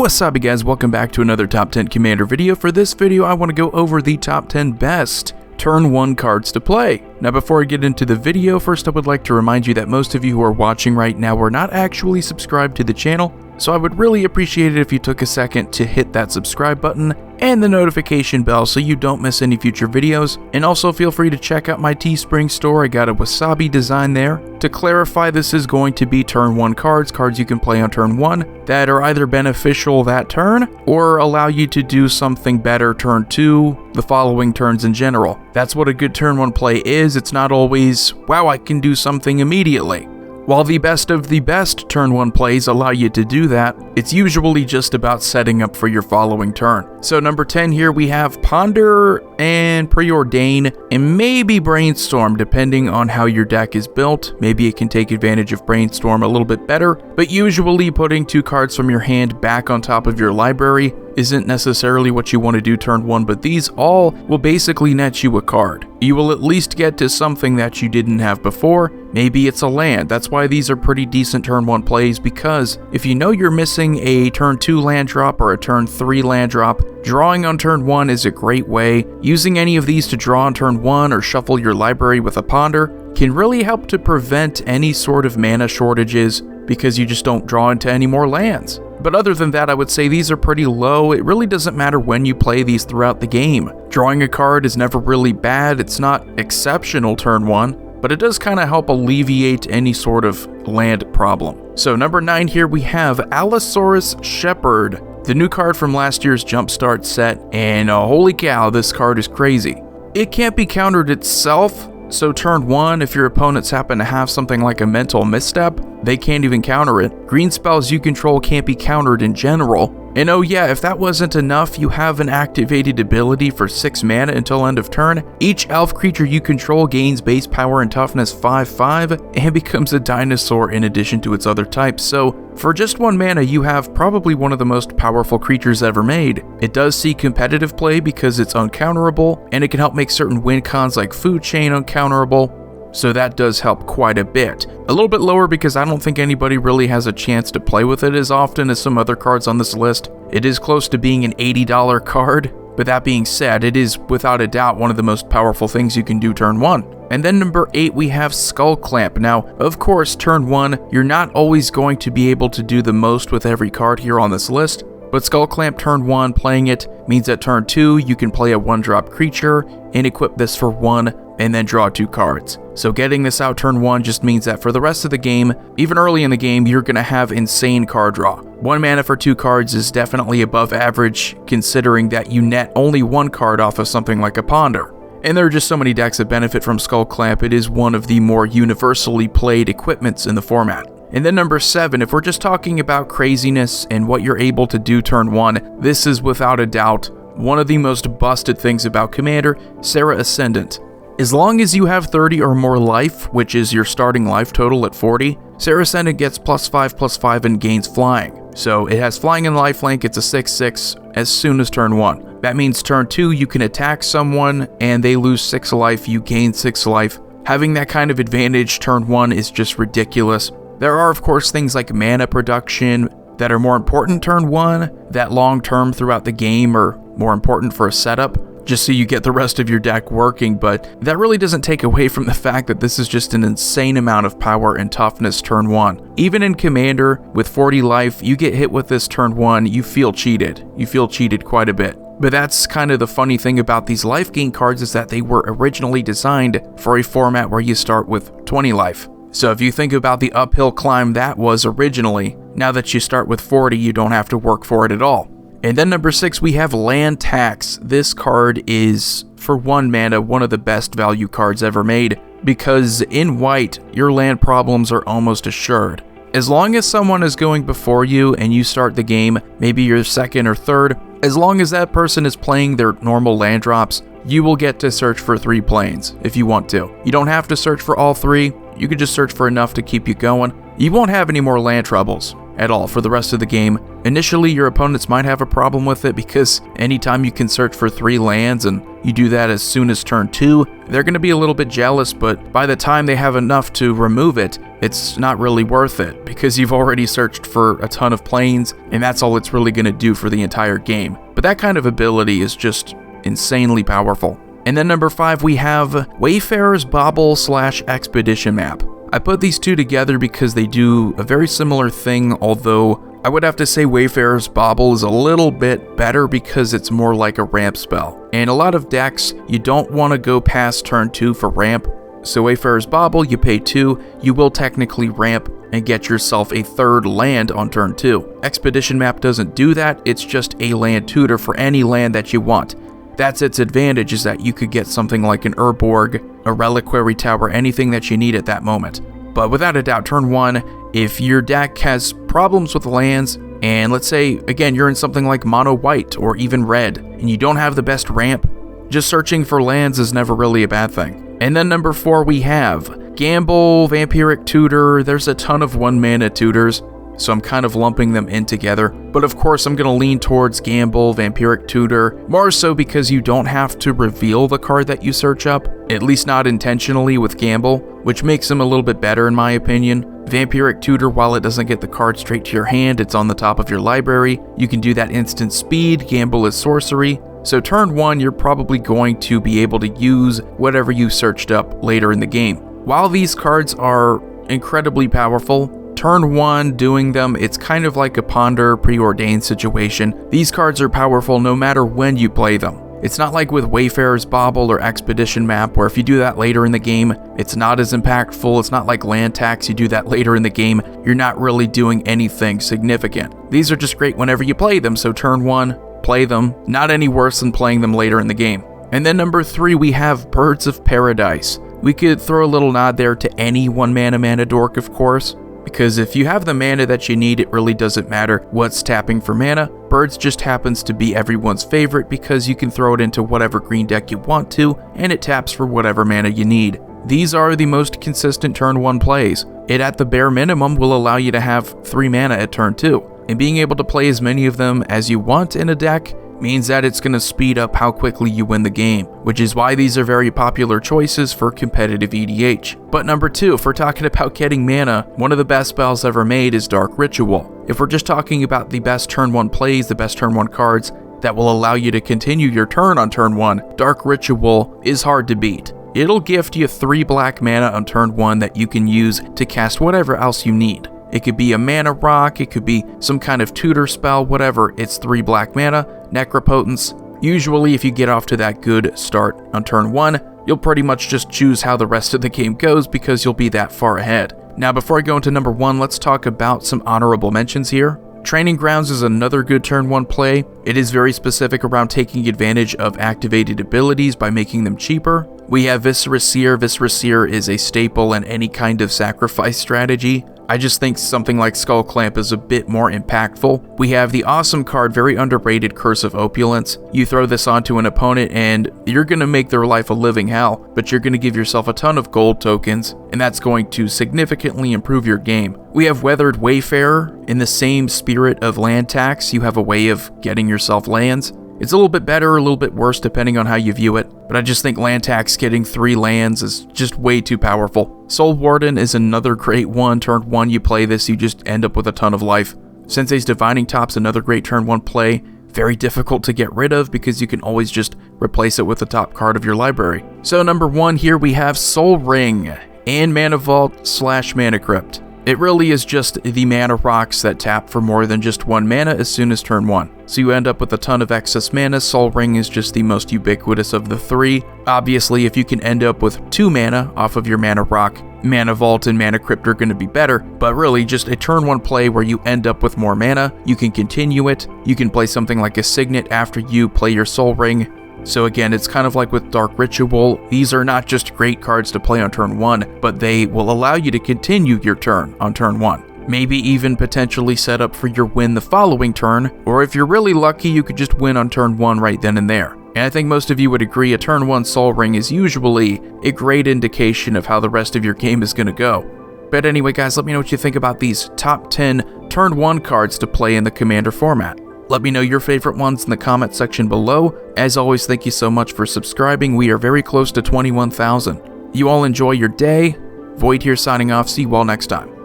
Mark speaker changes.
Speaker 1: What's up, guys? Welcome back to another top 10 Commander video. For this video, I want to go over the top 10 best turn 1 cards to play. Now, before I get into the video, first I would like to remind you that most of you who are watching right now are not actually subscribed to the channel, so I would really appreciate it if you took a second to hit that subscribe button and the notification bell so you don't miss any future videos. And also feel free to check out my Teespring store. I got a wasabi design there. To clarify, this is going to be turn 1 cards you can play on turn 1 that are either beneficial that turn or allow you to do something better turn 2, the following turns in general. That's what a good turn 1 play is. It's not always, wow, I can do something immediately. While the best of the best turn 1 plays allow you to do that, it's usually just about setting up for your following turn. So number 10 here we have Ponder and Preordain and maybe Brainstorm depending on how your deck is built. Maybe it can take advantage of Brainstorm a little bit better, but usually putting 2 cards from your hand back on top of your library isn't necessarily what you want to do turn 1, but these all will basically net you a card. You will at least get to something that you didn't have before. Maybe it's a land. That's why these are pretty decent turn 1 plays, because if you know you're missing a turn 2 land drop or a turn 3 land drop, drawing on turn 1 is a great way. Using any of these to draw on turn 1 or shuffle your library with a Ponder can really help to prevent any sort of mana shortages because you just don't draw into any more lands. But other than that, I would say these are pretty low. It really doesn't matter when you play these throughout the game. Drawing a card is never really bad. It's not exceptional turn 1, but it does kind of help alleviate any sort of land problem. So number 9 here we have Allosaurus Shepard, the new card from last year's Jumpstart set, and holy cow, this card is crazy. It can't be countered itself, so turn 1, if your opponents happen to have something like a mental misstep, they can't even counter it. Green spells you control can't be countered in general. And oh yeah, if that wasn't enough, you have an activated ability for 6 mana until end of turn. Each elf creature you control gains base power and toughness 5/5 and becomes a dinosaur in addition to its other types. So for just 1 mana, you have probably one of the most powerful creatures ever made. It does see competitive play because it's uncounterable, and it can help make certain win cons like Food Chain uncounterable. So that does help quite a bit. A little bit lower because I don't think anybody really has a chance to play with it as often as some other cards on this list. It is close to being an $80 card, but that being said, it is without a doubt one of the most powerful things you can do turn 1. And then number 8 we have Skull Clamp. Now, of course, turn 1, you're not always going to be able to do the most with every card here on this list, but Skull Clamp turn 1, playing it means that turn 2, you can play a 1-drop creature and equip this for 1 and then draw 2 cards. So getting this out turn 1 just means that for the rest of the game, even early in the game, you're going to have insane card draw. 1 mana for 2 cards is definitely above average, considering that you net only 1 card off of something like a Ponder. And there are just so many decks that benefit from Skull Clamp. It is one of the more universally played equipments in the format. And then number 7, if we're just talking about craziness and what you're able to do turn 1, this is without a doubt one of the most busted things about Commander, Sarah Ascendant. As long as you have 30 or more life, which is your starting life total at 40, Saracenic gets +5/+5 and gains flying. So it has flying and lifelink, it's a 6/6 as soon as turn 1. That means turn 2 you can attack someone and they lose 6 life, you gain 6 life. Having that kind of advantage turn 1 is just ridiculous. There are of course things like mana production that are more important turn 1, that long term throughout the game are more important for a setup, just so you get the rest of your deck working, but that really doesn't take away from the fact that this is just an insane amount of power and toughness turn 1. Even in Commander, with 40 life, you get hit with this turn 1, you feel cheated. You feel cheated quite a bit. But that's kind of the funny thing about these life gain cards is that they were originally designed for a format where you start with 20 life. So if you think about the uphill climb that was originally, now that you start with 40, you don't have to work for it at all. And then number 6, we have Land Tax. This card is, for 1 mana, one of the best value cards ever made, because in white, your land problems are almost assured. As long as someone is going before you and you start the game, maybe you're second or third, as long as that person is playing their normal land drops, you will get to search for 3 planes if you want to. You don't have to search for all 3, you can just search for enough to keep you going. You won't have any more land troubles. at all for the rest of the game. Initially, your opponents might have a problem with it because anytime you can search for 3 lands and you do that as soon as turn 2, they're going to be a little bit jealous, but by the time they have enough to remove it, it's not really worth it because you've already searched for a ton of planes and that's all it's really going to do for the entire game. But that kind of ability is just insanely powerful. And then number 5, we have Wayfarer's Bauble / Expedition Map. I put these two together because they do a very similar thing, although I would have to say Wayfarer's Bauble is a little bit better because it's more like a ramp spell. And a lot of decks, you don't want to go past turn 2 for ramp, so Wayfarer's Bauble, you pay 2, you will technically ramp and get yourself a 3rd land on turn 2. Expedition Map doesn't do that, it's just a land tutor for any land that you want. That's its advantage, is that you could get something like an Urborg, a Reliquary Tower, anything that you need at that moment. But without a doubt, turn 1, if your deck has problems with lands, and let's say, again, you're in something like mono white or even red, and you don't have the best ramp, just searching for lands is never really a bad thing. And then number 4, we have Gamble, Vampiric Tutor. There's a ton of 1-mana tutors, so I'm kind of lumping them in together. But of course, I'm going to lean towards Gamble, Vampiric Tutor, more so because you don't have to reveal the card that you search up, at least not intentionally with Gamble, which makes them a little bit better in my opinion. Vampiric Tutor, while it doesn't get the card straight to your hand, it's on the top of your library. You can do that instant speed. Gamble is sorcery. So turn 1, you're probably going to be able to use whatever you searched up later in the game. While these cards are incredibly powerful, turn 1 doing them, it's kind of like a Ponder preordained situation. These cards are powerful no matter when you play them. It's not like with Wayfarer's Bauble or Expedition Map, where if you do that later in the game, it's not as impactful. It's not like Land Tax, you do that later in the game, you're not really doing anything significant. These are just great whenever you play them, so turn 1, play them, not any worse than playing them later in the game. And then number 3, we have Birds of Paradise. We could throw a little nod there to any 1-mana mana dork, of course, because if you have the mana that you need, it really doesn't matter what's tapping for mana. Birds just happens to be everyone's favorite because you can throw it into whatever green deck you want to, and it taps for whatever mana you need. These are the most consistent turn 1 plays. It at the bare minimum will allow you to have 3 mana at turn 2, and being able to play as many of them as you want in a deck means that it's going to speed up how quickly you win the game, which is why these are very popular choices for competitive EDH. But number 2, if we're talking about getting mana, one of the best spells ever made is Dark Ritual. If we're just talking about the best turn 1 plays, the best turn 1 cards that will allow you to continue your turn on turn 1, Dark Ritual is hard to beat. It'll gift you 3 black mana on turn 1 that you can use to cast whatever else you need. It could be a mana rock, it could be some kind of tutor spell, whatever. It's 3 black mana, Necropotence. Usually if you get off to that good start on turn 1, you'll pretty much just choose how the rest of the game goes because you'll be that far ahead. Now before I go into number 1, let's talk about some honorable mentions here. Training Grounds is another good turn 1 play. It is very specific around taking advantage of activated abilities by making them cheaper. We have Viscera Seer. Viscera Seer is a staple in any kind of sacrifice strategy. I just think something like Skull Clamp is a bit more impactful. We have the awesome card, very underrated, Curse of Opulence. You throw this onto an opponent and you're going to make their life a living hell, but you're going to give yourself a ton of gold tokens, and that's going to significantly improve your game. We have Weathered Wayfarer. In the same spirit of Land Tax, you have a way of getting yourself lands. It's a little bit better or a little bit worse depending on how you view it, but I just think Land Tax getting 3 lands is just way too powerful. Soul Warden is another great one. Turn 1 you play this, you just end up with a ton of life. Sensei's Divining Top's another great turn 1 play. Very difficult to get rid of because you can always just replace it with the top card of your library. So number 1 here we have Soul Ring and Mana Vault / Mana Crypt. It really is just the mana rocks that tap for more than just 1 mana as soon as turn 1. So you end up with a ton of excess mana. Soul Ring is just the most ubiquitous of the 3. Obviously, if you can end up with 2 mana off of your mana rock, Mana Vault and Mana Crypt are going to be better, but really just a turn 1 play where you end up with more mana. You can continue it. You can play something like a Signet after you play your Soul Ring. So again, it's kind of like with Dark Ritual, these are not just great cards to play on turn 1, but they will allow you to continue your turn on turn 1. Maybe even potentially set up for your win the following turn, or if you're really lucky, you could just win on turn 1 right then and there. And I think most of you would agree a turn 1 Soul Ring is usually a great indication of how the rest of your game is going to go. But anyway guys, let me know what you think about these top 10 turn 1 cards to play in the Commander format. Let me know your favorite ones in the comment section below. As always, thank you so much for subscribing. We are very close to 21,000. You all enjoy your day. Void here signing off. See you all next time.